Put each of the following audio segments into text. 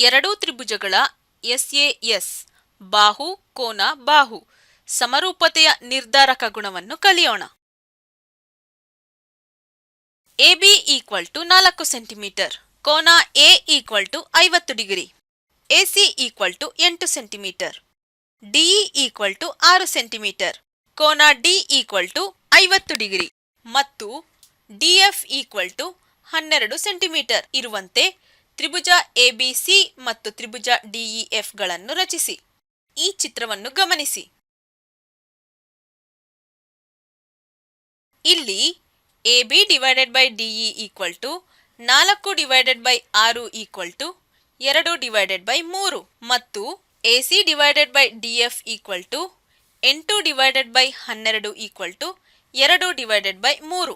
ಎರಡೂ ತ್ರಿಭುಜಗಳ ಎಸ್ಎಎಸ್ ಬಾಹು ಕೋನ ಬಾಹು ಸಮರೂಪತೆಯ ನಿರ್ಧಾರಕ ಗುಣವನ್ನು ಕಲಿಯೋಣ. ಎಬಿ = 4 ಸೆಂಟಿಮೀಟರ್, ಕೋನ A = 50 degree, AC = 8 centimetre, DE = 6 centimetre, ಕೋನ ಡಿ = 50 ಡಿಗ್ರಿ ಮತ್ತು ಡಿಎಫ್ = 12 ಸೆಂಟಿಮೀಟರ್ ಇರುವಂತೆ ತ್ರಿಭುಜ ಎಬಿಸಿ ಮತ್ತು ತ್ರಿಭುಜ ಡಿಇಎಫ್ ಗಳನ್ನು ರಚಿಸಿ. ಈ ಚಿತ್ರವನ್ನು ಗಮನಿಸಿ. ಇಲ್ಲಿ ಎಬಿ / ಡಿಇ = 4/6 = 2/3 ಮತ್ತು ಎಸಿ / ಡಿಎಫ್ = 8/12 = 2/3.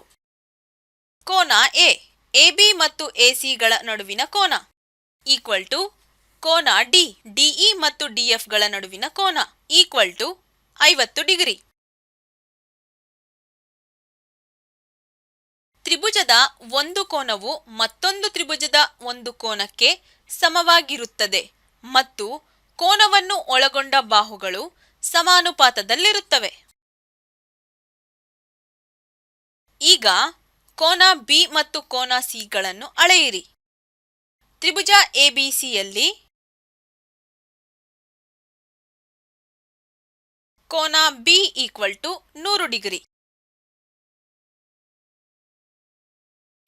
ಕೋನ ಎ ಎಬಿ ಮತ್ತು ಎಸಿಗಳ ನಡುವಿನ ಕೋನ = ಕೋನ ಡಿ ಡಿಇ ಮತ್ತು ಡಿಎಫ್ ಗಳ ನಡುವಿನ ಕೋನ = 50 ಡಿಗ್ರಿ. ತ್ರಿಭುಜದ ಒಂದು ಕೋನವು ಮತ್ತೊಂದು ತ್ರಿಭುಜದ ಒಂದು ಕೋನಕ್ಕೆ ಸಮವಾಗಿರುತ್ತದೆ ಮತ್ತು ಕೋನವನ್ನು ಒಳಗೊಂಡ ಬಾಹುಗಳು ಸಮಾನುಪಾತದಲ್ಲಿರುತ್ತವೆ. ಈಗ ಕೋನ ಬಿ ಮತ್ತು ಕೋನ ಸಿ ಗಳನ್ನು ಅಳೆಯಿರಿ. ತ್ರಿಭುಜ ಎಬಿಸಿಯಲ್ಲಿ ಕೋನ ಬಿ = 100 ಡಿಗ್ರಿ,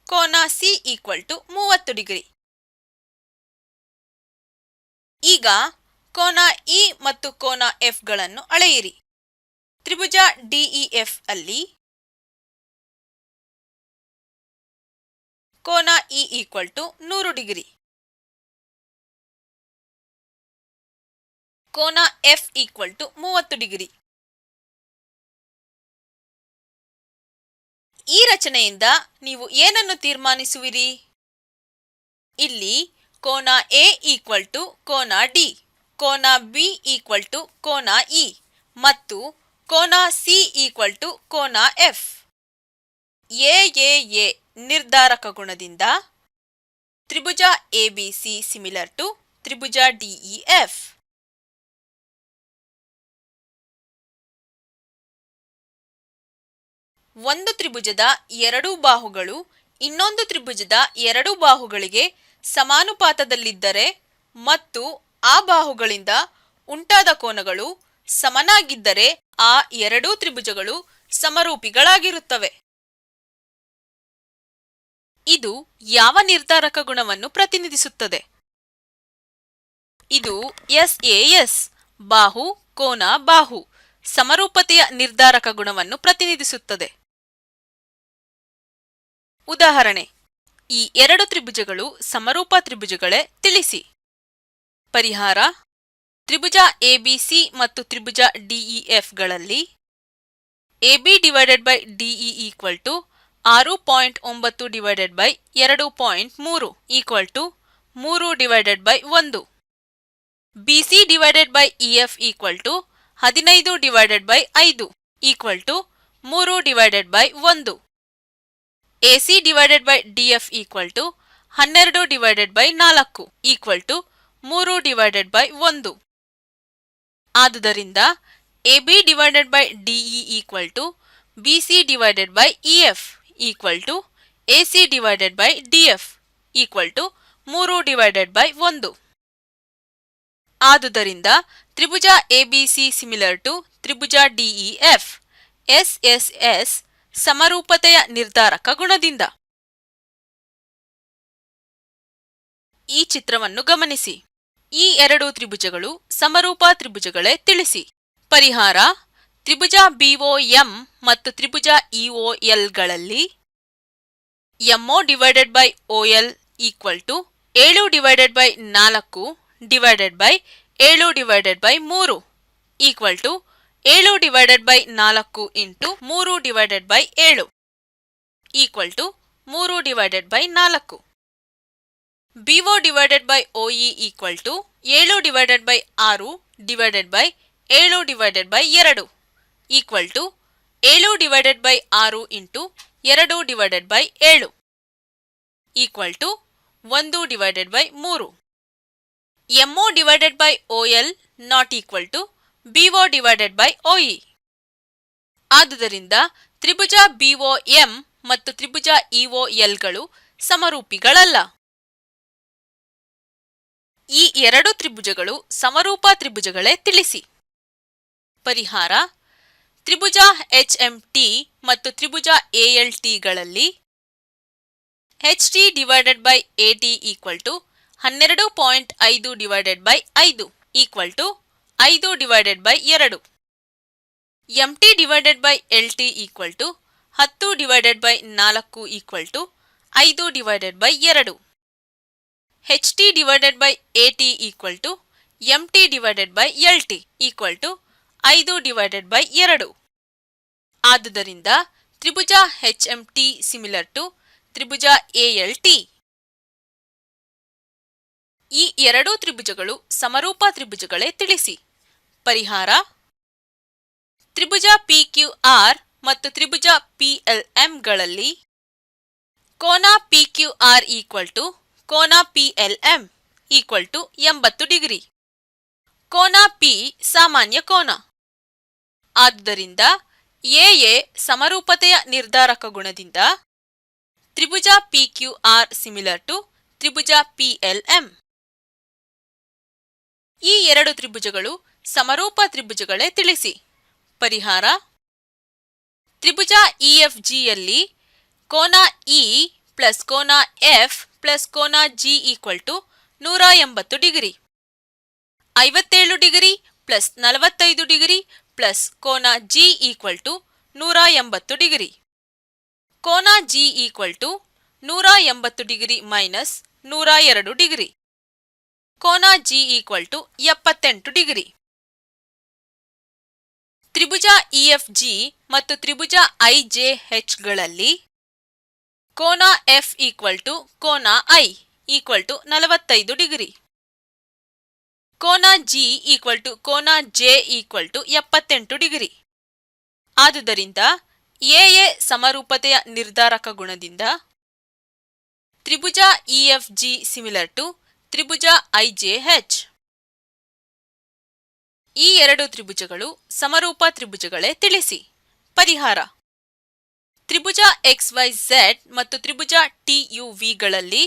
ಕೋನ ಸಿ = 30 ಡಿಗ್ರಿ. ಈಗ ಕೋನ ಇ ಮತ್ತು ಕೋನ ಎಫ್ ಗಳನ್ನು ಅಳೆಯಿರಿ. ತ್ರಿಭುಜ ಡಿಇಎಫ್ ಅಲ್ಲಿ ಕೋನ ಇ = 100 ಡಿಗ್ರಿ, ಕೋನ ಎಫ್ = 30 ಡಿಗ್ರಿ. ಈ ರಚನೆಯಿಂದ ನೀವು ಏನನ್ನು ತೀರ್ಮಾನಿಸುವಿರಿ? ಇಲ್ಲಿ ಕೋನ ಎ = ಕೋನ ಡಿ, ಕೋನ ಬಿ = ಕೋನ ಇ ಮತ್ತು ಕೋನ ಸಿ = ಕೋನ ಎಫ್. ಎಎಎ ನಿರ್ಧಾರಕ ಗುಣದಿಂದ ತ್ರಿಭುಜ ಎಬಿಸಿ = ತ್ರಿಭುಜ ಡಿಇಎಫ್. ಒಂದು ತ್ರಿಭುಜದ ಎರಡು ಬಾಹುಗಳು ಇನ್ನೊಂದು ತ್ರಿಭುಜದ ಎರಡು ಬಾಹುಗಳಿಗೆ ಸಮಾನುಪಾತದಲ್ಲಿದ್ದರೆ ಮತ್ತು ಆ ಬಾಹುಗಳಿಂದ ಉಂಟಾದ ಕೋನಗಳು ಸಮನಾಗಿದ್ದರೆ ಆ ಎರಡೂ ತ್ರಿಭುಜಗಳು ಸಮರೂಪಿಗಳಾಗಿರುತ್ತವೆ. ಇದು ಯಾವ ನಿರ್ಧಾರಕ ಗುಣವನ್ನು ಪ್ರತಿನಿಧಿಸುತ್ತದೆ? ಇದು ಎಸ್ಎಎಸ್ ಬಾಹು ಕೋನ ಬಾಹು ಸಮರೂಪತೆಯ ನಿರ್ಧಾರಕ ಗುಣವನ್ನು ಪ್ರತಿನಿಧಿಸುತ್ತದೆ. ಉದಾಹರಣೆ: ಈ ಎರಡು ತ್ರಿಭುಜಗಳು ಸಮರೂಪ ತ್ರಿಭುಜಗಳೇ? ತಿಳಿಸಿ. ಪರಿಹಾರ: ತ್ರಿಭುಜ ಎಬಿಸಿ ಮತ್ತು ತ್ರಿಭುಜ ಡಿಇಎಫ್ ಗಳಲ್ಲಿ ಎಬಿ / ಡಿಇ = 6.9/2.3 = 3/1. ಬಿಸಿ / ಇಎಫ್ = 15/5 = 3/1. AC / DF = 12/4 3/1. ಆದುದರಿಂದ ಎಬಿ / ಡಿಇ = ಬಿಸಿ / ಇಎಫ್ ಎಸಿ / ಡಿಎಫ್ 3/1. ಆದುದರಿಂದ ತ್ರಿಭುಜ ಎಬಿಸಿ = ತ್ರಿಭುಜ ಡಿಇಎಫ್ ಎಸ್ಎಸ್ಎಸ್ ಸಮರೂಪತೆಯ ನಿರ್ಧಾರಕ ಗುಣದಿಂದ. ಈ ಚಿತ್ರವನ್ನು ಗಮನಿಸಿ. ಈ ಎರಡು ತ್ರಿಭುಜಗಳು ಸಮರೂಪ ತ್ರಿಭುಜಗಳೇ? ತಿಳಿಸಿ. ಪರಿಹಾರ: ತ್ರಿಭುಜ ಬಿಒಎಂ ಮತ್ತು ತ್ರಿಭುಜ ಇಒಎಲ್ ಗಳಲ್ಲಿ MO / OL = 7/4 / 7/3 = 7/4 × 3/7 = 3/4. BO / OE = 7/6 / 7/2 7/6 × 2/7 = 1/3. MO divided by OL not equal to BO divided by OE. ಆದುದರಿಂದ ತ್ರಿಭುಜ BOM ಮತ್ತು ತ್ರಿಭುಜ EOLಗಳು ಸಮರೂಪಿಗಳಲ್ಲ. ಈ ಎರಡು ತ್ರಿಭುಜಗಳು ಸಮರೂಪ ತ್ರಿಭುಜಗಳೇ ತಿಳಿಸಿ. ಪರಿಹಾರ: ತ್ರಿಭುಜ HMT ಮತ್ತು ತ್ರಿಭುಜ ALTಗಳಲ್ಲಿ HT divided by AT equal to 12.5 divided by 5 equal to 5 divided by 2. MT divided by LT equal to 10 divided by 4 equal to 5 divided by 2. HT divided by AT equal to MT divided by LT equal to 5 divided by 2. ಆದುದರಿಂದ ತ್ರಿಭುಜ HMT similar to Tribhuja ALT. ಈ ಎರಡೂ ತ್ರಿಭುಜಗಳು ಸಮರೂಪ ತ್ರಿಭುಜಗಳೇ ತಿಳಿಸಿ. ಪರಿಹಾರ: ತ್ರಿಭುಜ PQR ಮತ್ತು ತ್ರಿಭುಜ PLMಗಳಲ್ಲಿ ಕೋನ PQR equal to ಕೋನ PLM equal to 80 degree. ಕೋನ P ಸಾಮಾನ್ಯ ಕೋನ. ಆದುದರಿಂದ AA ಸಮರೂಪತೆಯ ನಿರ್ಧಾರಕ ಗುಣದಿಂದ ತ್ರಿಭುಜ PQR similar to Tribhuja PLM. ಈ ಎರಡು ತ್ರಿಭುಜಗಳು ಸಮರೂಪ ತ್ರಿಭುಜಗಳೇ ತಿಳಿಸಿ. ಪರಿಹಾರ: ತ್ರಿಭುಜ EFGಯಲ್ಲಿ ಕೋನ E ಪ್ಲಸ್ ಕೋನ F ಪ್ಲಸ್ ಕೋನ G equal to 180 degree. 57 degree plus 45 degree plus ಕೋನ G equal to 180 ಡಿಗ್ರಿ. ಕೋನ G equal to 180 degree minus 102 degree. ಕೋನ G equal to 78 degree. Tribhuja EFG ಮತ್ತು ತ್ರಿಭುಜ IJHಗಳಲ್ಲಿ ಕೋನ F equal to ಕೋನ I equal to 45 degree. ಕೋನ G equal to ಕೋನ J equal to 78 degree. ಆದುದರಿಂದ AA ಸಮರೂಪತೆಯ ನಿರ್ಧಾರಕ ಗುಣದಿಂದ ತ್ರಿಭುಜ EFG similar to Tribhuja IJH. ಈ ಎರಡು ತ್ರಿಭುಜಗಳು ಸಮರೂಪ ತ್ರಿಭುಜಗಳೇ ತಿಳಿಸಿ. ಪರಿಹಾರ: ತ್ರಿಭುಜ XYZ ಮತ್ತು ತ್ರಿಭುಜ TUVಗಳಲ್ಲಿ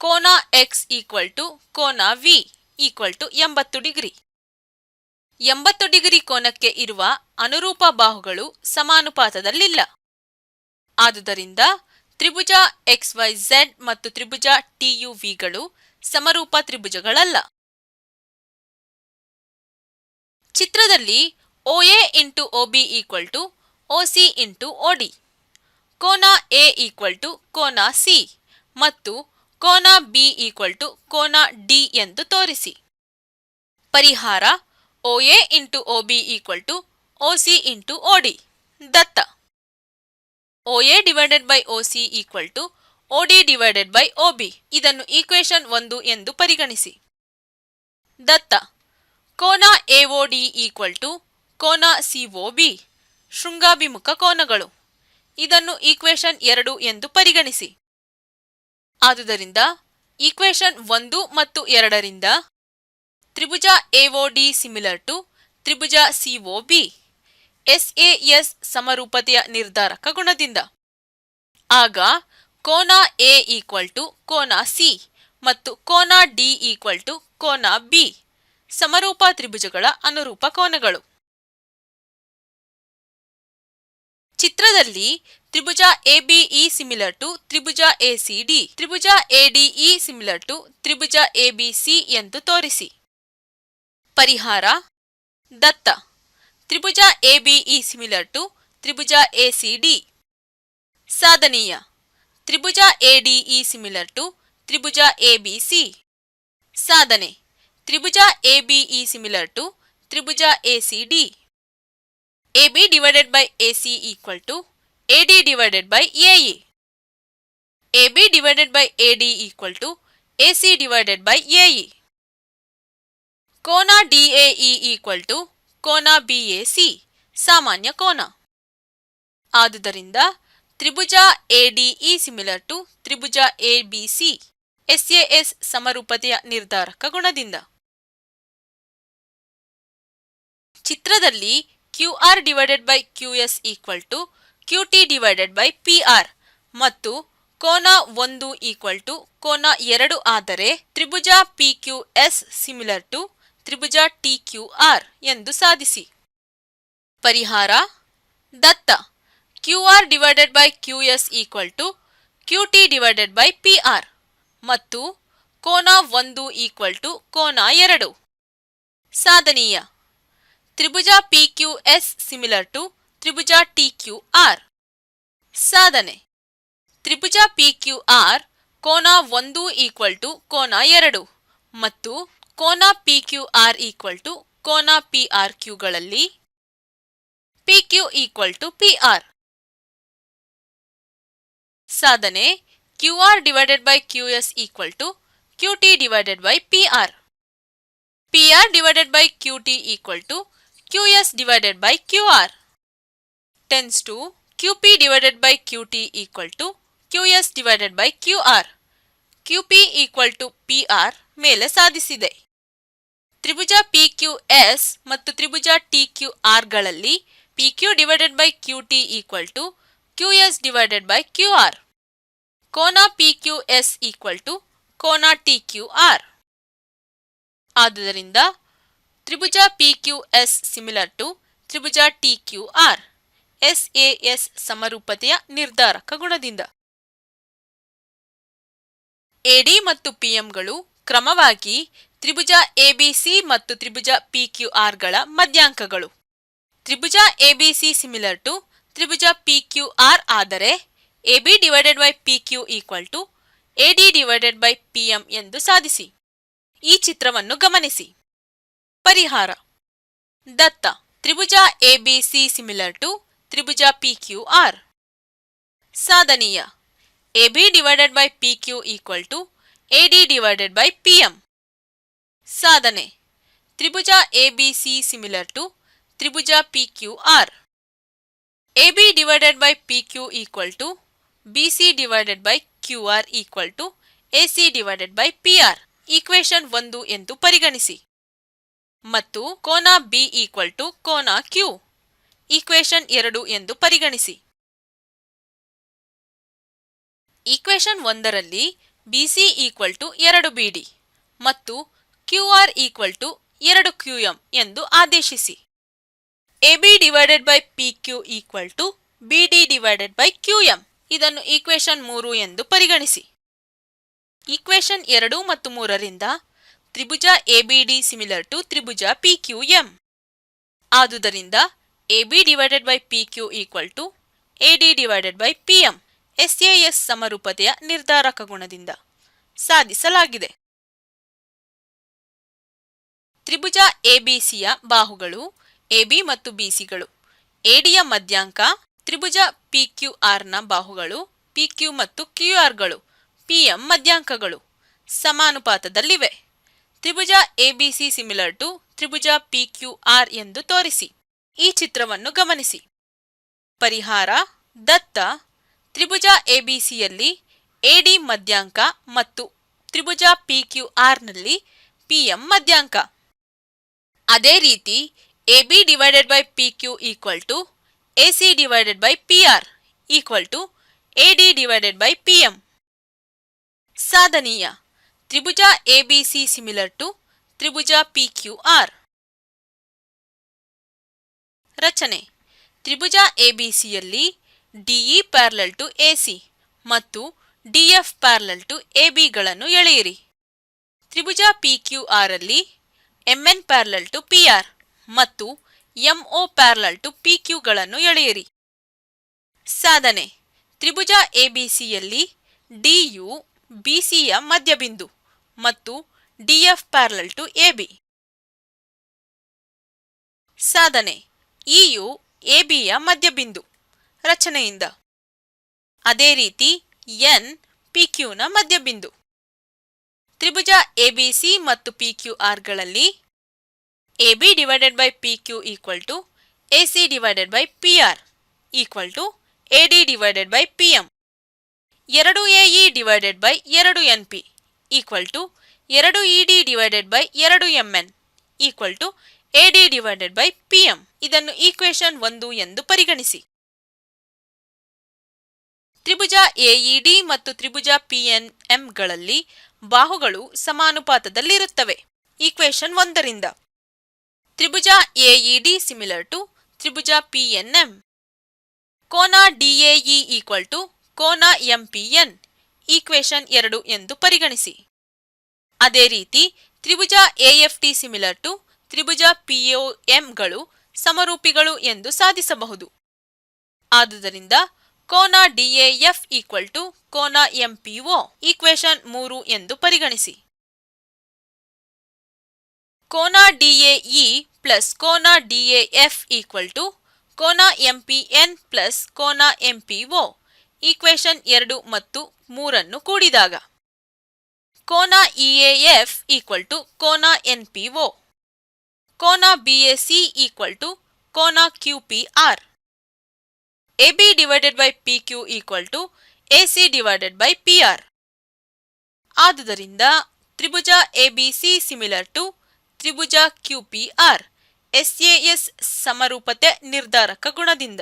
ಕೋನ X equal to ಕೋನ V equal to 80 degree. 80 degree ಕೋನಕ್ಕೆ ಇರುವ ಅನುರೂಪ ಬಾಹುಗಳು ಸಮಾನುಪಾತದಲ್ಲಿಲ್ಲ. ಆದುದರಿಂದ ತ್ರಿಭುಜ XYZ ಮತ್ತು ತ್ರಿಭುಜ TUVಗಳು ಸಮರೂಪ ತ್ರಿಭುಜಗಳಲ್ಲ. ಚಿತ್ರದಲ್ಲಿ OA into OB equal to OC into OD, ಕೋನ A equal to ಕೋನ C ಮತ್ತು ಕೋನ B equal to ಕೋನ D ಎಂದು ತೋರಿಸಿ. ಪರಿಹಾರ: OA into OB equal to OC into OD. Datta. OA divided by OC equal to OD divided by OB. ಇದನ್ನು equation 1 ಎಂದು ಪರಿಗಣಿಸಿ. ದತ್ತ. ಕೋನ AOD equal to ಕೋನ COB ಶೃಂಗಾಭಿಮುಖ ಕೋನಗಳು. ಇದನ್ನು ಈಕ್ವೇಶನ್ 2 ಎಂದು ಪರಿಗಣಿಸಿ. ಆದುದರಿಂದ ಈಕ್ವೇಶನ್ 1 ಮತ್ತು 2ರಿಂದ ತ್ರಿಭುಜ AOD similar to Tribhuja COB SAS ಸಮರೂಪತೆಯ ನಿರ್ಧಾರಕ ಗುಣದಿಂದ. ಆಗ ಕೋನ A equal to ಕೋನ C ಮತ್ತು ಕೋನ D equal to ಕೋನ B ಸಮರೂಪ ತ್ರಿಭುಜಗಳ ಅನುರೂಪ ಕೋನಗಳು. ಚಿತ್ರದಲ್ಲಿ ತ್ರಿಭುಜ ABE similar to Tribhuja ACD, Tribhuja ADE similar to Tribhuja ABC ಎಂದು ತೋರಿಸಿ. ಪರಿಹಾರ: ದತ್ತ. ತ್ರಿಭುಜ ABE similar to Tribhuja ACD. ಸಾಧನೀಯ: Tribhuja ADE similar to Tribhuja ABC. ಸಾಧನೆ: ತ್ರಿಭುಜ ABE similar to Tribhuja ACD. AB divided by AC equal to AD divided by AE. AB divided by AD equal to AC divided by AE. ಕೋನ DAE equal to ಕೋನ BAC ಸಾಮಾನ್ಯ ಕೋನ. ಆದುದರಿಂದ ತ್ರಿಭುಜ ADE similar to Tribhuja ABC SAS ಸಮರೂಪತೆಯ ನಿರ್ಧಾರಕ ಗುಣದಿಂದ. ಚಿತ್ರದಲ್ಲಿ QR/QS QT PR ಮತ್ತು ಕೋನ 1 ಕೋನ 2 ಆದರೆ ತ್ರಿಭುಜ PQS ಸಿಮಿಲರ್ ಟು ತ್ರಿಭುಜ TQR ಎಂದು ಸಾಧಿಸಿ. ಪರಿಹಾರ: ದತ್ತ QR/QS QT PR ಮತ್ತು ಕೋನ 1 ಕೋನ 2. ಸಾಧನೀಯ: ತ್ರಿಭುಜ PQS ಸಿಮಿಲರ್ ಟು ತ್ರಿಭುಜ TQR. ಸಾಧನೆ: ತ್ರಿಭುಜ PQR ಕೋನ 1 ಕೋನ 2 ಮತ್ತು ಕೋನ PQR ಕೋನ PRQಗಳಲ್ಲಿ PQ PR. ಸಾಧನೆ: QR/QS QT PR. PR/QT QS/QR. Tends to QP/QT QS/QR. QP PR ಮೇಲೆ ಸಾಧಿಸಿದೆ. ತ್ರಿಭುಜ PQS ಮತ್ತು ತ್ರಿಭುಜ TQRಗಳಲ್ಲಿ PQ/QT QS/QR. ಕೋನ PQS ಕೋನ TQR. ಆದುದರಿಂದ ತ್ರಿಭುಜ PQS ಸಿಮಿಲರ್ ಟು ತ್ರಿಭುಜ TQR SAS ಸಮರೂಪತೆಯ ನಿರ್ಧಾರಕ ಗುಣದಿಂದ. AD ಮತ್ತು PMಗಳು ಕ್ರಮವಾಗಿ ತ್ರಿಭುಜ ABC ಮತ್ತು ತ್ರಿಭುಜ PQRಗಳ ಮಧ್ಯಾಂಕಗಳು. ತ್ರಿಭುಜ ABC ಸಿಮಿಲರ್ ಟು ತ್ರಿಭುಜ PQR ಆದರೆ AB/PQ AD/PM ಎಂದು ಸಾಧಿಸಿ. ಈ ಚಿತ್ರವನ್ನು ಗಮನಿಸಿ. ಪರಿಹಾರ: ದತ್ತ ತ್ರಿಭುಜ ABC ಸಿಮಿಲರ್ ಟು ತ್ರಿಭುಜ PQR. ಸಾಧನೀಯ: AB/PQ AD/PM. ಸಾಧನೆ: ತ್ರಿಭುಜ ABC ಸಿಮಿಲರ್ ಟು ತ್ರಿಭುಜ PQR. AB/PQ BC/QR AC/PR equation 1 ಎಂದು ಪರಿಗಣಿಸಿ ಮತ್ತು ಕೋನ B ಕೋನ Q ಈಕ್ವೇಶನ್ 2 ಎಂದು ಪರಿಗಣಿಸಿ. ಈಕ್ವೇಶನ್ 1ರಲ್ಲಿ BC 2BD ಮತ್ತು QR 2QM ಎಂದು ಆದೇಶಿಸಿ. AB/PQ BD/QM ಇದನ್ನು ಈಕ್ವೇಶನ್ 3 ಎಂದು ಪರಿಗಣಿಸಿ. ಈಕ್ವೇಶನ್ 2 ಮತ್ತು 3ರಿಂದ ತ್ರಿಭುಜ ABD ಸಿಮಿಲರ್ ಟು ತ್ರಿಭುಜ PQM. ಆದುದರಿಂದ AB/PQ AD/PM SAS ಸಮರೂಪತೆಯ ನಿರ್ಧಾರಕ ಗುಣದಿಂದ ಸಾಧಿಸಲಾಗಿದೆ. ತ್ರಿಭುಜ ABCಯ ಬಾಹುಗಳು AB ಮತ್ತು BCಗಳು, ADಯ ಮಧ್ಯಾಂಕ ತ್ರಿಭುಜ PQRನ ಬಾಹುಗಳು PQ ಮತ್ತು QRಗಳು PM ಮಧ್ಯಾಂಕಗಳು ಸಮಾನುಪಾತದಲ್ಲಿವೆ. ತ್ರಿಭುಜ ABC ಸಿಮಿಲರ್ ಟು ತ್ರಿಭುಜ PQR ಎಂದು ತೋರಿಸಿ. ಈ ಚಿತ್ರವನ್ನು ಗಮನಿಸಿ. ಪರಿಹಾರ: ದತ್ತ ತ್ರಿಭುಜ ABCಯಲ್ಲಿ AD ಮಧ್ಯಾಂಕ ಮತ್ತು ತ್ರಿಭುಜ PQRನಲ್ಲಿ PM ಮಧ್ಯಾಂಕ. ಅದೇ ರೀತಿ AB/PQ AC/PR AD/PM. ಸಾಧನೀಯ: ತ್ರಿಭುಜ ABC ಸಿಮಿಲರ್ ಟು ತ್ರಿಭುಜ PQR. ರಚನೆ: ತ್ರಿಭುಜ ABCಯಲ್ಲಿ DE ಪ್ಯಾರಲಲ್ ಟು AC ಮತ್ತು DF ಪ್ಯಾರಲಲ್ ಟು ABಗಳನ್ನು ಎಳೆಯಿರಿ. ತ್ರಿಭುಜ PQRಲ್ಲಿ MN ಪ್ಯಾರಲಲ್ ಟು PR ಮತ್ತು MO ಪ್ಯಾರಲಲ್ ಟು PQಗಳನ್ನು ಎಳೆಯಿರಿ. ಸಾಧನೆ: ತ್ರಿಭುಜ ABCಯಲ್ಲಿ DU BCಯ ಮಧ್ಯಬಿಂದು ಮತ್ತು DF ಪ್ಯಾರಲಲ್ ಟು AB. ಸಾಧನೆ: EU ABಯ ಮಧ್ಯಬಿಂದು ರಚನೆಯಿಂದ. ಅದೇ ರೀತಿ N PQನ ಮಧ್ಯಬಿಂದು. ತ್ರಿಭುಜ ABC ಮತ್ತು PQRಗಳಲ್ಲಿ AB/PQ AC/PR AD/PM 2AE/2NP equal to 2ED divided by 2MN equal to AD divided by PM. ಇದನ್ನು ಈಕ್ವೇಶನ್ 1 ಎಂದು ಪರಿಗಣಿಸಿ. ತ್ರಿಭುಜ AED ಮತ್ತು ತ್ರಿಭುಜ PNM ಗಳಲ್ಲಿ ಬಾಹುಗಳು ಸಮಾನುಪಾತದಲ್ಲಿರುತ್ತವೆ. ಈಕ್ವೇಶನ್ 1 ರಿಂದ ತ್ರಿಭುಜ AED ಸಿಮಿಲರ್ ಟು ತ್ರಿಭುಜ PNM. ಕೋನ DAE ಈಕ್ವಲ್ ಟು ಕೋನ MPN ಈಕ್ವೇಶನ್ 2 ಎಂದು ಪರಿಗಣಿಸಿ. ಅದೇ ರೀತಿ ತ್ರಿಭುಜ AFT ಸಿಮಿಲರ್ ಟು ತ್ರಿಭುಜ POM ಸಮರೂಪಿಗಳು ಎಂದು ಸಾಧಿಸಬಹುದು. ಆದುದರಿಂದ ಕೋನ DAF ಈಕ್ವಲ್ ಟು ಕೋನ MPO ಈಕ್ವೇಶನ್ 3 ಎಂದು ಪರಿಗಣಿಸಿ. ಕೋನ DAE ಪ್ಲಸ್ ಕೋನ DAF ಈಕ್ವಲ್ ಟು ಕೋನ MPN ಪ್ಲಸ್ ಕೋನ MPO ಈಕ್ವೇಶನ್ 2 ಮತ್ತು 3 ಕೂಡಿದಾಗ ಕೋನ EAF ಈಕ್ವಲ್ ಟು ಕೋನ NPO. ಕೋನ BAC ಈಕ್ವಲ್ ಟು ಕೋನ QPR. AB divided by PQ equal to AC divided by PR. ಆದುದರಿಂದ ತ್ರಿಭುಜ ABC ಸಿಮಿಲರ್ ಟು ತ್ರಿಭುಜ QPR SAS ಸಮರೂಪತೆ ನಿರ್ಧಾರಕ ಗುಣದಿಂದ.